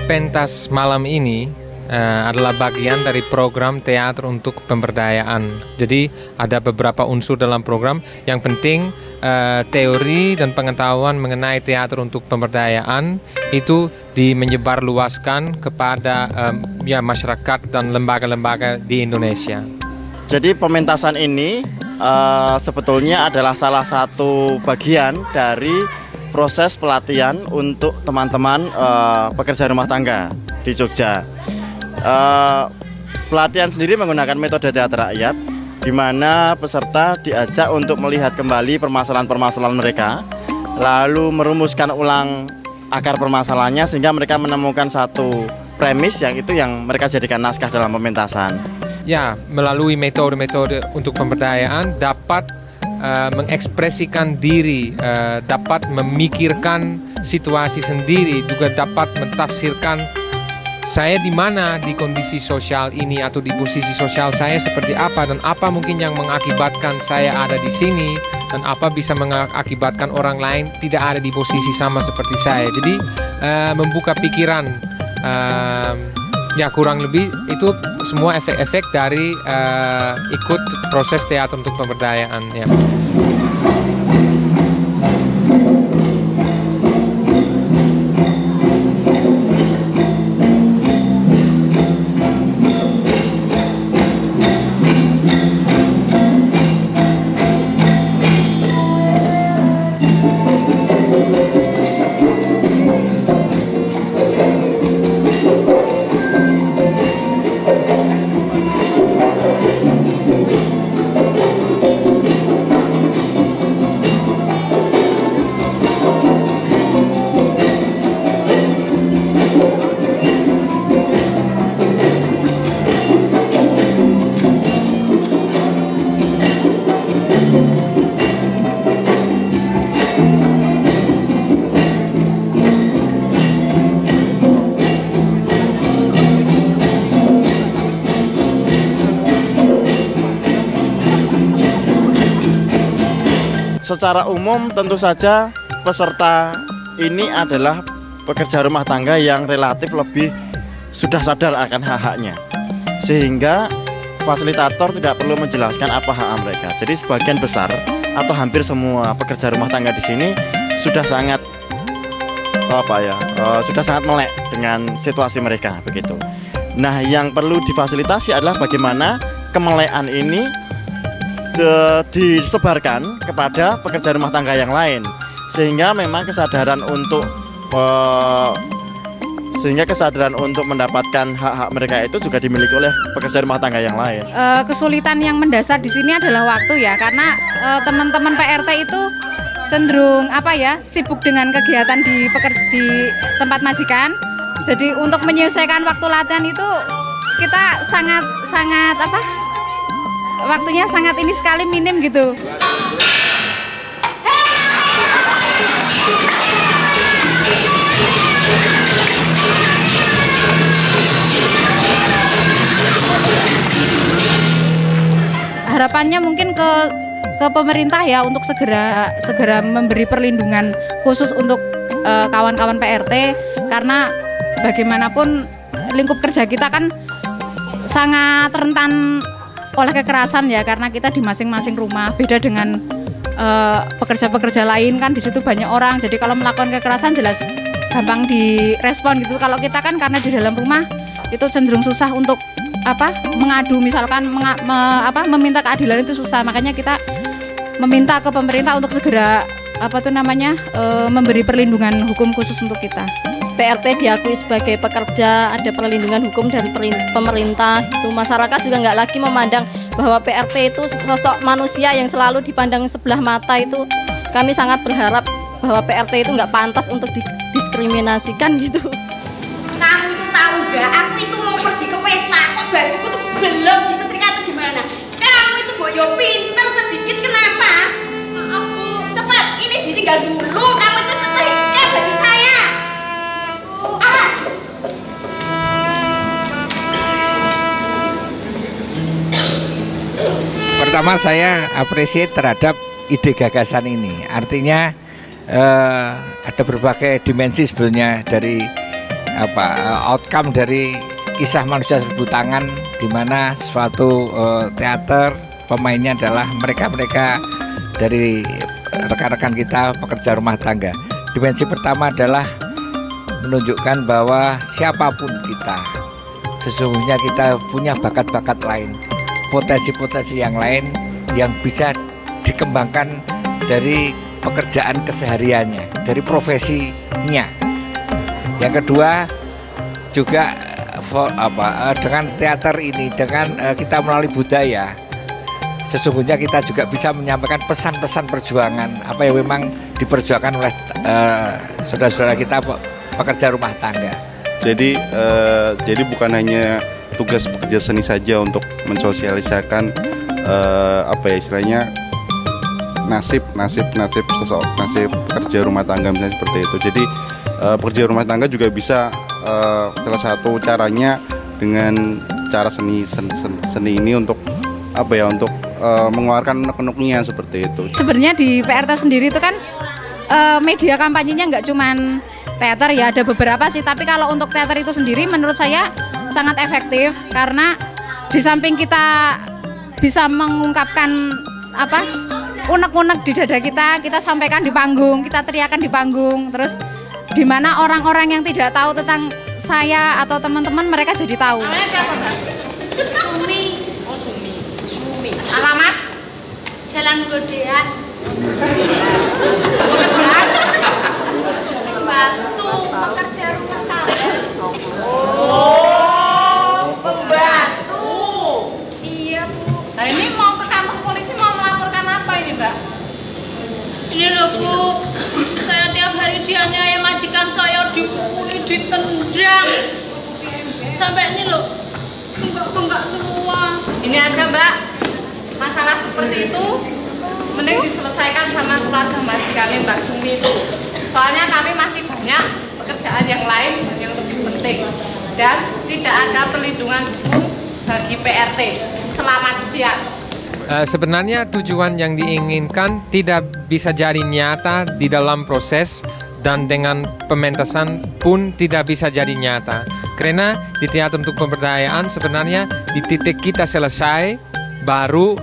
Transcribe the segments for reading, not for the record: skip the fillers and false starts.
pentas malam ini adalah bagian dari program teater untuk pemberdayaan. Jadi ada beberapa unsur dalam program. Yang penting teori dan pengetahuan mengenai teater untuk pemberdayaan itu menyebarluaskan kepada masyarakat dan lembaga-lembaga di Indonesia. Jadi pementasan ini sebetulnya adalah salah satu bagian dari proses pelatihan untuk teman-teman pekerja rumah tangga di Jogja. Pelatihan sendiri menggunakan metode teater rakyat, di mana peserta diajak untuk melihat kembali permasalahan-permasalahan mereka, lalu merumuskan ulang akar permasalahannya sehingga mereka menemukan satu premis yang mereka jadikan naskah dalam pementasan. Ya, melalui metode-metode untuk pemberdayaan dapat mengekspresikan diri, dapat memikirkan situasi sendiri, juga dapat mentafsirkan saya di mana di kondisi sosial ini atau di posisi sosial saya seperti apa dan apa mungkin yang mengakibatkan saya ada di sini dan apa bisa mengakibatkan orang lain tidak ada di posisi sama seperti saya. Jadi membuka pikiran, ya kurang lebih itu semua efek-efek dari ikut proses teater untuk pemberdayaan. Ya. Secara umum tentu saja peserta ini adalah pekerja rumah tangga yang relatif lebih sudah sadar akan hak-haknya, sehingga fasilitator tidak perlu menjelaskan apa hak mereka. Jadi sebagian besar atau hampir semua pekerja rumah tangga di sini sudah sangat sudah sangat melek dengan situasi mereka begitu. Nah, yang perlu difasilitasi adalah bagaimana kemelekan ini disebarkan kepada pekerja rumah tangga yang lain, sehingga memang kesadaran untuk mendapatkan hak-hak mereka itu juga dimiliki oleh pekerja rumah tangga yang lain. Kesulitan yang mendasar di sini adalah waktu ya, karena teman-teman PRT itu cenderung sibuk dengan kegiatan di tempat majikan. Jadi untuk menyelesaikan waktu latihan itu kita sangat waktunya sangat ini sekali minim gitu. Harapannya mungkin ke pemerintah ya untuk segera memberi perlindungan khusus untuk kawan-kawan PRT, karena bagaimanapun lingkup kerja kita kan sangat rentan oleh kekerasan ya, karena kita di masing-masing rumah. Beda dengan pekerja-pekerja lain kan di situ banyak orang, jadi kalau melakukan kekerasan jelas gampang direspon gitu. Kalau kita kan karena di dalam rumah itu cenderung susah untuk mengadu, misalkan meminta keadilan itu susah. Makanya kita meminta ke pemerintah untuk segera memberi perlindungan hukum khusus untuk kita. PRT diakui sebagai pekerja, ada perlindungan hukum dari pemerintah. Itu masyarakat juga nggak lagi memandang bahwa PRT itu sosok manusia yang selalu dipandang sebelah mata. Itu kami sangat berharap bahwa PRT itu nggak pantas untuk didiskriminasikan gitu. Kamu itu tahu nggak? Aku itu mau pergi ke pesta, kok bajuku tuh belum disetrika atau gimana? Kamu itu boyo pinter sedikit, kenapa? Maaf Bu. Cepat, ini ditinggal dulu. Kamu itu setrika baju saya. Pertama saya apresiasi terhadap ide gagasan ini. Artinya ada berbagai dimensi sebenarnya dari outcome dari kisah manusia serbu tangan, di mana suatu teater pemainnya adalah mereka-mereka dari rekan-rekan kita pekerja rumah tangga. Dimensi pertama adalah menunjukkan bahwa siapapun kita, sesungguhnya kita punya bakat-bakat lain, potensi-potensi yang lain yang bisa dikembangkan dari pekerjaan kesehariannya, dari profesinya. Yang kedua juga dengan teater ini, dengan kita melalui budaya, sesungguhnya kita juga bisa menyampaikan pesan-pesan perjuangan apa yang memang diperjuangkan oleh saudara-saudara kita pekerja rumah tangga. Jadi bukan hanya tugas pekerja seni saja untuk mensosialisakan istilahnya nasib pekerja rumah tangga misalnya seperti itu. Jadi pekerja rumah tangga juga bisa salah satu caranya dengan cara seni ini untuk mengeluarkan unek-uneknya seperti itu. Sebenarnya di PRT sendiri itu kan media kampanyenya nggak cuman teater ya, ada beberapa sih, tapi kalau untuk teater itu sendiri menurut saya sangat efektif karena di samping kita bisa mengungkapkan unek-unek di dada kita sampaikan di panggung, kita teriakan di panggung, terus di mana orang-orang yang tidak tahu tentang saya atau teman-teman mereka jadi tahu. Namanya siapa, Mbak? Sumi. Oh, Sumi. Alamat? Jalan Godean. Pembantu pekerja rumah tangga. Oh, pembantu. Iya, Bu. Nah, ini mau ke kantor polisi mau melaporkan apa ini, Mbak? Ini loh, Bu. Saya tiap hari dianiaya majikan saya, dipukuli, ditendang. Sampai ini loh, bengkak-bengkak semua. Ini aja, Mbak. Masalah seperti itu mending diselesaikan sama keluarga majikan Mbak Sumi itu. Soalnya kami masih banyak pekerjaan yang lain yang lebih penting dan tidak ada perlindungan hukum bagi PRT. Selamat siang. Sebenarnya tujuan yang diinginkan tidak bisa jadi nyata di dalam proses dan dengan pementasan pun tidak bisa jadi nyata. Karena di teater untuk pemberdayaan sebenarnya di titik kita selesai baru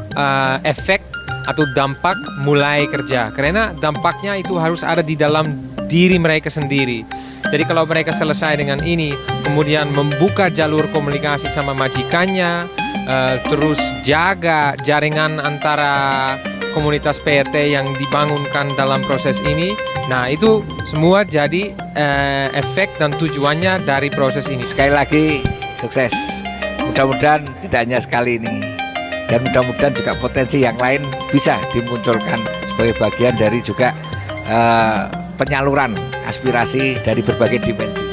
efek atau dampak mulai kerja. Karena dampaknya itu harus ada di dalam diri mereka sendiri. Jadi kalau mereka selesai dengan ini, kemudian membuka jalur komunikasi sama majikannya, terus jaga jaringan antara komunitas PRT yang dibangunkan dalam proses ini. Nah, itu semua jadi efek dan tujuannya dari proses ini. Sekali lagi sukses. Mudah-mudahan tidak hanya sekali ini, dan mudah-mudahan juga potensi yang lain bisa dimunculkan sebagai bagian dari juga penyaluran aspirasi dari berbagai dimensi.